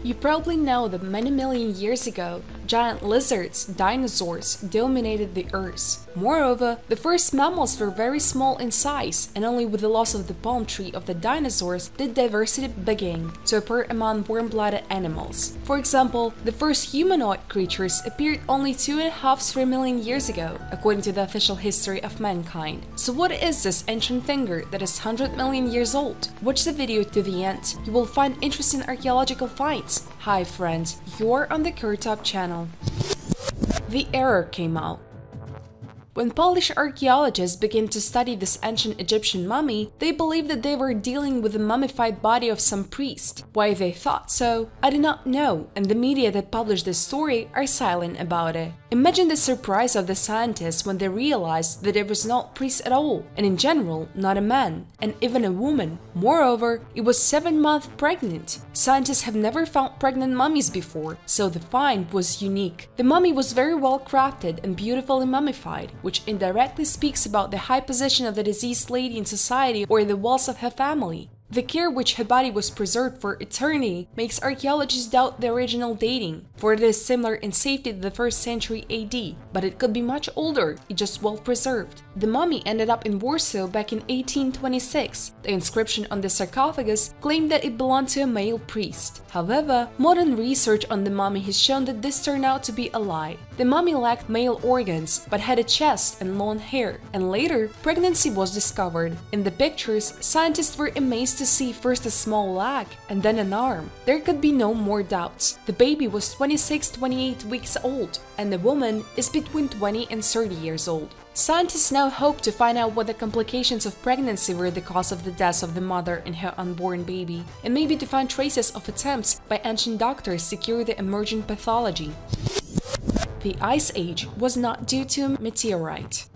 You probably know that many million years ago, giant lizards, dinosaurs, dominated the Earth. Moreover, the first mammals were very small in size, and only with the loss of the palm tree of the dinosaurs did diversity begin to appear among warm-blooded animals. For example, the first humanoid creatures appeared only 2.5–3 million years ago, according to the official history of mankind. So what is this ancient finger that is 100 million years old? Watch the video to the end. You will find interesting archaeological finds. Hi friends, you're on the KirTop channel. The error came out. When Polish archaeologists began to study this ancient Egyptian mummy, they believed that they were dealing with the mummified body of some priest. Why they thought so, I do not know, and the media that published this story are silent about it. Imagine the surprise of the scientists when they realized that it was not a priest at all, and in general, not a man, and even a woman. Moreover, it was 7 months pregnant. Scientists have never found pregnant mummies before, so the find was unique. The mummy was very well crafted and beautifully mummified, which indirectly speaks about the high position of the deceased lady in society or in the walls of her family. The care which her body was preserved for eternity makes archaeologists doubt the original dating, for it is similar in safety to the 1st century AD, but it could be much older, it's just well preserved. The mummy ended up in Warsaw back in 1826. The inscription on the sarcophagus claimed that it belonged to a male priest. However, modern research on the mummy has shown that this turned out to be a lie. The mummy lacked male organs, but had a chest and long hair, and later, pregnancy was discovered. In the pictures, scientists were amazed to see first a small leg and then an arm. There could be no more doubts. The baby was 26–28 weeks old, and the woman is between 20 and 30 years old. Scientists now hope to find out what the complications of pregnancy were the cause of the death of the mother and her unborn baby, and maybe to find traces of attempts by ancient doctors to cure the emergent pathology. The Ice Age was not due to a meteorite.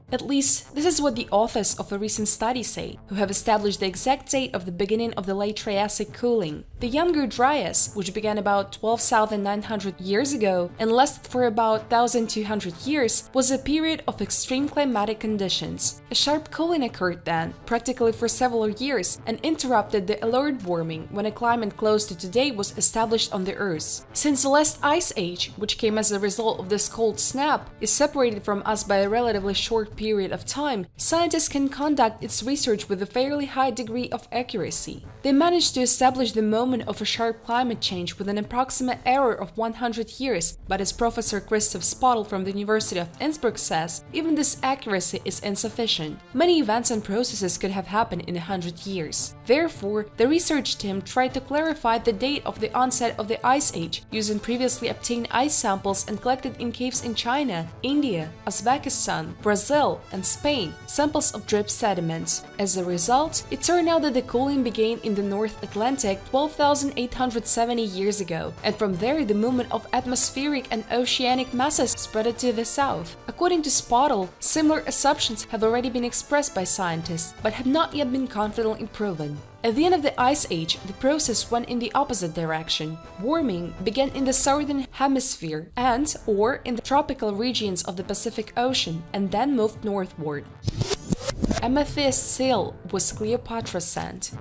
At least, this is what the authors of a recent study say, who have established the exact date of the beginning of the late Triassic cooling. The Younger Dryas, which began about 12,900 years ago and lasted for about 1,200 years, was a period of extreme climatic conditions. A sharp cooling occurred then, practically for several years, and interrupted the alert warming when a climate close to today was established on the Earth. Since the last Ice Age, which came as a result of this cold snap, is separated from us by a relatively short period of time, scientists can conduct its research with a fairly high degree of accuracy. They managed to establish the moment of a sharp climate change with an approximate error of 100 years, but as Professor Christoph Spottel from the University of Innsbruck says, even this accuracy is insufficient. Many events and processes could have happened in 100 years. Therefore, the research team tried to clarify the date of the onset of the Ice Age using previously obtained ice samples and collected in caves in China, India, Uzbekistan, Brazil, and Spain, samples of drip sediments. As a result, it turned out that the cooling began in the North Atlantic 12,870 years ago, and from there the movement of atmospheric and oceanic masses spread to the south. According to Spottel, similar assumptions have already been expressed by scientists, but have not yet been confidently proven. At the end of the Ice Age, the process went in the opposite direction. Warming began in the southern hemisphere and/or in the tropical regions of the Pacific Ocean, and then moved northward. Amethyst seal was Cleopatra sent.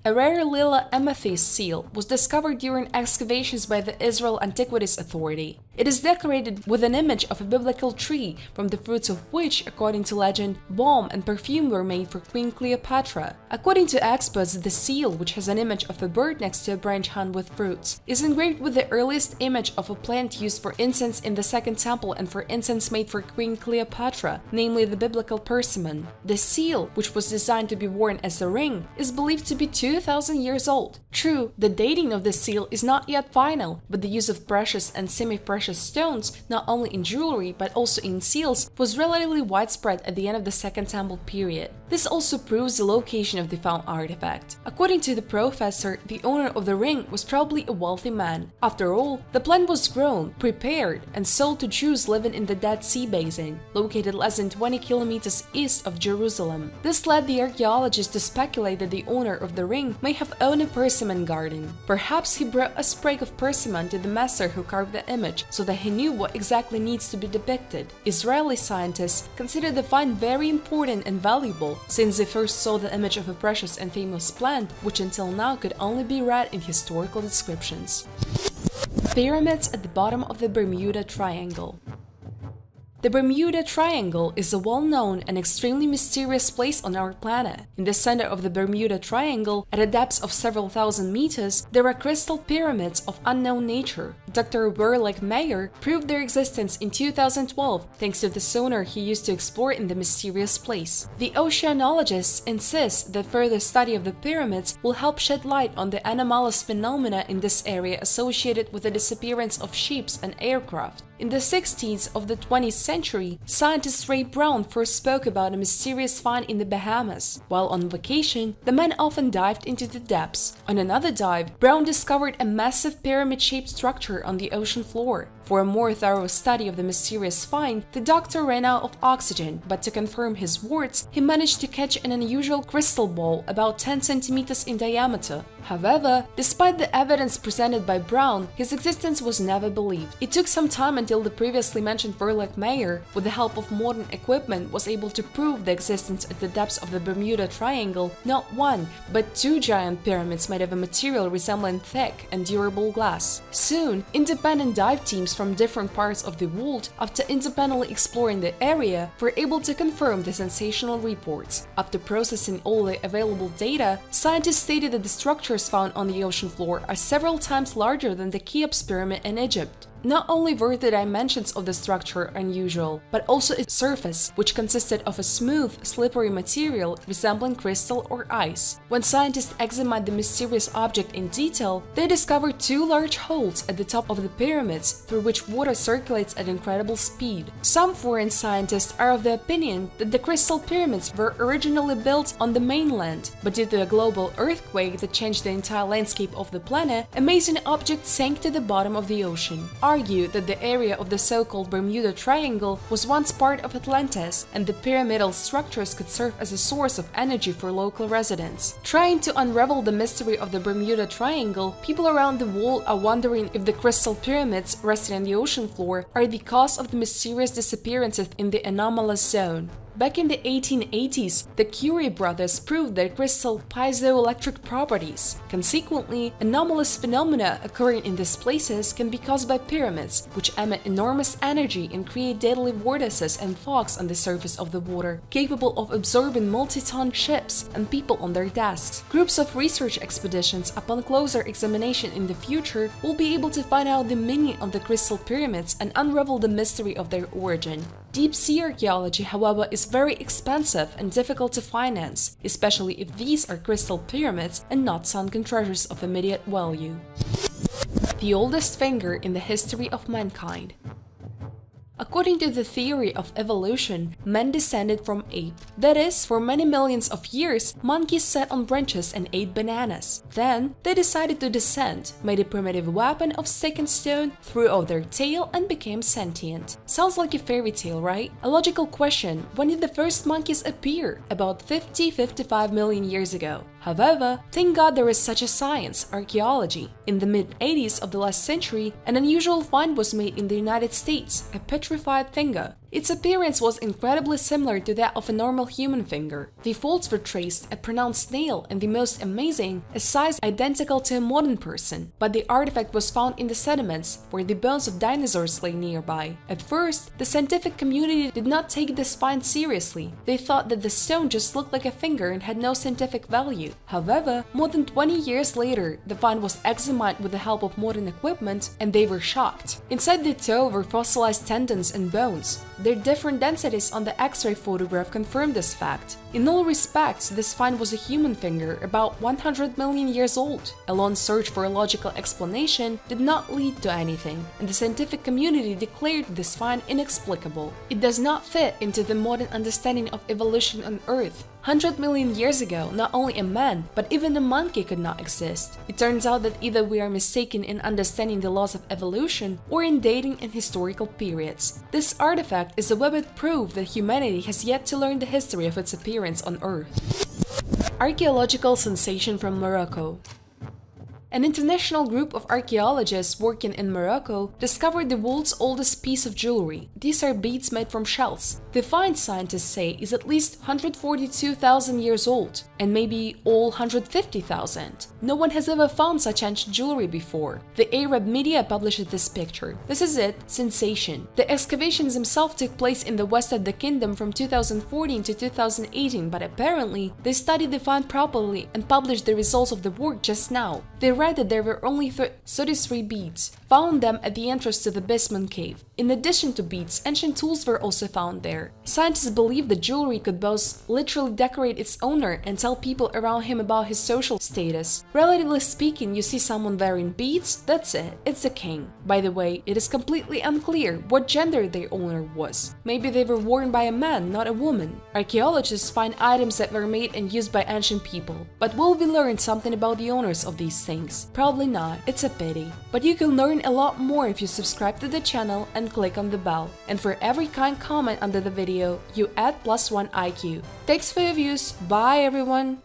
A rare lila amethyst seal was discovered during excavations by the Israel Antiquities Authority. It is decorated with an image of a biblical tree, from the fruits of which, according to legend, balm and perfume were made for Queen Cleopatra. According to experts, the seal, which has an image of a bird next to a branch hung with fruits, is engraved with the earliest image of a plant used for incense in the Second Temple and for incense made for Queen Cleopatra, namely the biblical persimmon. The seal, which was designed to be worn as a ring, is believed to be 2,000 years old. True, the dating of the seal is not yet final, but the use of precious and semi-precious stones, not only in jewelry but also in seals, was relatively widespread at the end of the Second Temple period. This also proves the location of the found artifact. According to the professor, the owner of the ring was probably a wealthy man. After all, the plant was grown, prepared, and sold to Jews living in the Dead Sea Basin, located less than 20 kilometers east of Jerusalem. This led the archaeologists to speculate that the owner of the ring may have owned a persimmon garden. Perhaps he brought a sprig of persimmon to the master who carved the image, so that he knew what exactly needs to be depicted. Israeli scientists consider the find very important and valuable, real, since they first saw the image of a precious and famous plant, which until now could only be read in historical descriptions. Pyramids at the bottom of the Bermuda Triangle. The Bermuda Triangle is a well-known and extremely mysterious place on our planet. In the center of the Bermuda Triangle, at a depth of several thousand meters, there are crystal pyramids of unknown nature. Dr. Mayer proved their existence in 2012 thanks to the sonar he used to explore in the mysterious place. The oceanologists insist that further study of the pyramids will help shed light on the anomalous phenomena in this area associated with the disappearance of ships and aircraft. In the 60s of the 20th century, scientist Ray Brown first spoke about a mysterious find in the Bahamas. While on vacation, the man often dived into the depths. On another dive, Brown discovered a massive pyramid-shaped structure on the ocean floor. For a more thorough study of the mysterious find, the doctor ran out of oxygen, but to confirm his words, he managed to catch an unusual crystal ball about 10 centimeters in diameter. However, despite the evidence presented by Brown, his existence was never believed. It took some time until the previously mentioned Mayer, with the help of modern equipment, was able to prove the existence at the depths of the Bermuda Triangle. Not one, but two giant pyramids made of a material resembling thick and durable glass. Soon, independent dive teams from different parts of the world, after independently exploring the area, were able to confirm the sensational reports. After processing all the available data, scientists stated that the structures found on the ocean floor are several times larger than the Cheops pyramid in Egypt. Not only were the dimensions of the structure unusual, but also its surface, which consisted of a smooth, slippery material resembling crystal or ice. When scientists examined the mysterious object in detail, they discovered two large holes at the top of the pyramids through which water circulates at incredible speed. Some foreign scientists are of the opinion that the crystal pyramids were originally built on the mainland, but due to a global earthquake that changed the entire landscape of the planet, amazing objects sank to the bottom of the ocean. Argue that the area of the so-called Bermuda Triangle was once part of Atlantis, and the pyramidal structures could serve as a source of energy for local residents. Trying to unravel the mystery of the Bermuda Triangle, people around the world are wondering if the crystal pyramids resting on the ocean floor are the cause of the mysterious disappearances in the anomalous zone. Back in the 1880s, the Curie brothers proved their crystal piezoelectric properties. Consequently, anomalous phenomena occurring in these places can be caused by pyramids, which emit enormous energy and create deadly vortices and fogs on the surface of the water, capable of absorbing multi-ton ships and people on their desks. Groups of research expeditions, upon closer examination in the future, will be able to find out the meaning of the crystal pyramids and unravel the mystery of their origin. Deep-sea archaeology, however, is very expensive and difficult to finance, especially if these are crystal pyramids and not sunken treasures of immediate value. The oldest finger in the history of mankind. According to the theory of evolution, man descended from ape. That is, for many millions of years, monkeys sat on branches and ate bananas. Then, they decided to descend, made a primitive weapon of stick and stone, threw out their tail, and became sentient. Sounds like a fairy tale, right? A logical question: when did the first monkeys appear? About 50–55 million years ago. However, thank God there is such a science, archaeology. In the mid-80s of the last century, an unusual find was made in the United States, a petrified finger. Its appearance was incredibly similar to that of a normal human finger. The folds were traced, a pronounced nail, and the most amazing, a size identical to a modern person. But the artifact was found in the sediments, where the bones of dinosaurs lay nearby. At first, the scientific community did not take this find seriously. They thought that the stone just looked like a finger and had no scientific value. However, more than 20 years later, the find was examined with the help of modern equipment, and they were shocked. Inside the toe were fossilized tendons and bones. Their different densities on the X-ray photograph confirmed this fact. In all respects, this find was a human finger, about 100 million years old. A long search for a logical explanation did not lead to anything, and the scientific community declared this find inexplicable. It does not fit into the modern understanding of evolution on Earth. 100 million years ago, not only a man, but even a monkey could not exist. It turns out that either we are mistaken in understanding the laws of evolution or in dating in historical periods. This artifact is a vivid proof that humanity has yet to learn the history of its appearance on Earth. Archaeological sensation from Morocco. An international group of archaeologists working in Morocco discovered the world's oldest piece of jewelry. These are beads made from shells. The find, scientists say, is at least 142,000 years old, and maybe all 150,000. No one has ever found such ancient jewelry before. The Arab media published this picture. This is it, sensation. The excavations themselves took place in the west of the kingdom from 2014 to 2018, but apparently they studied the find properly and published the results of the work just now. They read that there were only 33 beads, found them at the entrance to the basement cave. In addition to beads, ancient tools were also found there. Scientists believe the jewelry could both literally decorate its owner and tell people around him about his social status. Relatively speaking, you see someone wearing beads, that's it, it's the king. By the way, it is completely unclear what gender their owner was. Maybe they were worn by a man, not a woman. Archaeologists find items that were made and used by ancient people. But will we learn something about the owners of these things? Probably not, it's a pity. But you can learn a lot more if you subscribe to the channel and click on the bell. And for every kind comment under the video, you add +1 IQ. Thanks for your views, bye everyone!